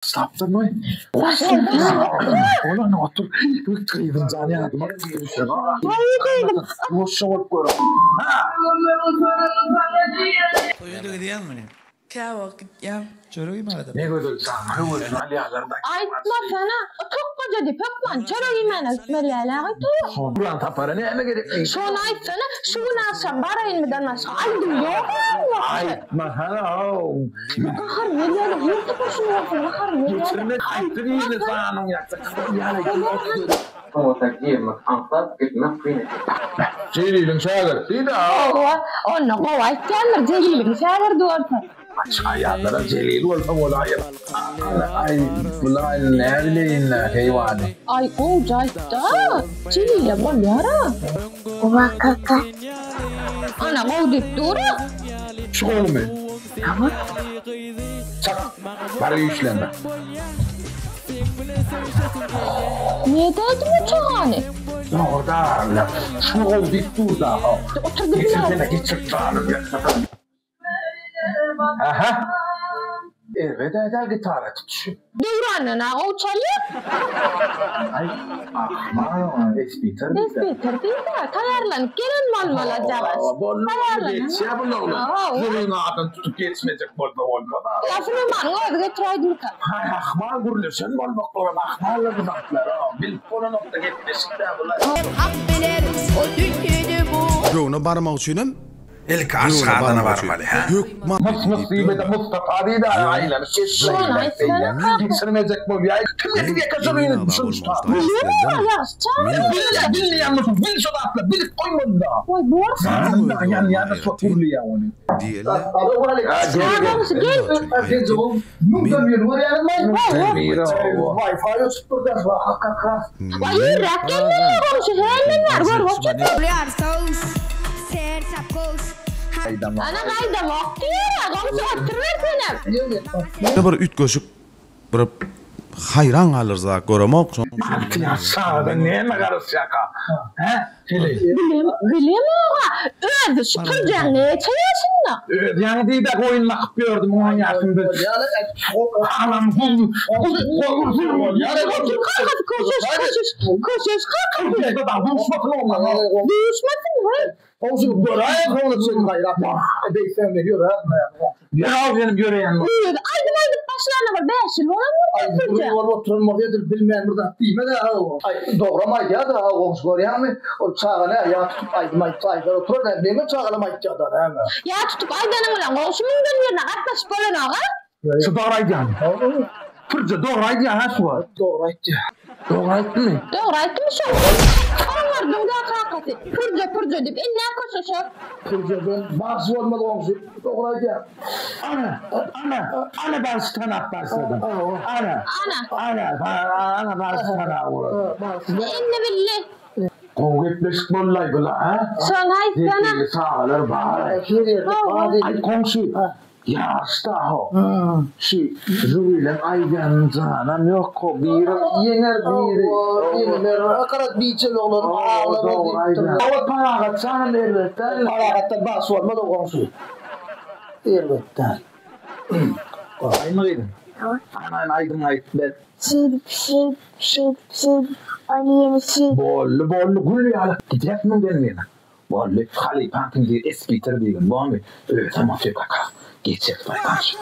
Saptırma. Ulan otur. Kıydın canı yadıma. Boşa bak koyalım. Koyuyordu gidiyor mu ne? Kya vakit ya? Çoruk imadı. Ne koydun sana? Ne koydun Ali ağlardan? Aytma sana. Çok koca dipakman. Çoruk imanı. Melala gittiyor. Bulan tapara ne eme gerek? Şunu aytsana. Şunu akşam barayın mı danışka? Aydım yok. Aytma hala. Kahar veriyorum. Yurtta başını yapın. Kahar veriyorum. Getirme aytırıyla sanın yaksa. Yani gittir. Como takdirmek, anlat, gitmek kıymet. Celil'in şagır. Bir de Onu kovayt gelmir. Celil'in şagır doğursa. ayağlara Celil olsa olayım. Ay bulan ne bileyim hayvanı. Ay o caytta. Celil'e bol yara. Ova kaka. Ana o dip doğru. Çıkıyor mu? Tamam. Çak. Bari işlenme. Ne dedi mi çağani? Ya orada öyle. Şunu ol dik dur da. Oturdu bir Geçirsene geçir canım ya. Aha. Evet eder gitarı tutuşu. Devranına o çalıyor. Ay ahma espiter bir de. Despeter değil de tayarlanıp gelen mal alacağız. Bollu geç ya bunu oğlum. Zırhını adın tutup geçmeyecek bolda olma. Lafını mango getireydim ka. Hay ahma gurulursun bol baklara ahmalı gıdatlar. Bil konu nokta gitmesin de bunlar. Rona barmak üçinem İlk aşağıdana varmalı ha. Musibete Mustafa değil de ailen. Geçirmeyecek bu bir ay. Kim yetiye kaçırıyor sonuçta? Bilmeyen musun? Bil şu atla. Bilip koymadı da. Oy borsa. Yani ya da çok vurlu ya onu. diyelim. Wi-Fi tutturdu. Ay rakenler komşu hemen var. Ana kayda vakti ya. Komşu oturur seni. Bir üt koşup bir hayran kalırsa koramak. Ya sağda neye karısı şaka? He? Bilem oğa. Özü süpürgen ne çayasın da. Yani değil de koyunmak gördüm onun yaşında. Anam bu. Koşuş kalk. Buluşmasın olmaz. Büyüşmesin mi? Olsun buraya konuşsun hayrat. Beysen veriyor ha. Ya benim göreyen mi? Aydım başlarına var. 5 yıl olan mı? Ay buraya var oturun oradadır bilmeyen burada değil mi de ha. Ay doğramaydı ya da ha komşular yani o çağına ya tutup aydım ayda oturur da değil mi çağlamaydı ya da ha. Ya tutup aydanın ulan komşumun yerine atlas falan ağa. Şu doğraydı yani. Fırça doğraydı ya ha şu var. Doğraydı. Doğraydı mı? Doğraydı mı şu? Onlar dönga kakası. Pırca deyip ne koşuşur? Fırça ben bazı olmadı komşu. Doğraydı ya. Ana ben stanak başladım. Ana ben stanak uğradım. İnne billi. Kovg etmiş bollay bula ha? Son hay sana. Zeki sağlar bağır. Ay komşu. Ya staho. Züyle aygan canım yok o bir yener bir. Yener akarat biçel olur. Ağlar paragat sana elbette. Paragatta bas olmaz o komşu. Elbette. Ay mı gidin? Anan aydın ayıtlet. Bollu gülü ya. Gidecek mi benim? Bollu hali pantin diye espiter diye. Bollu. Tamam şey kakak. Geçecek var karşı.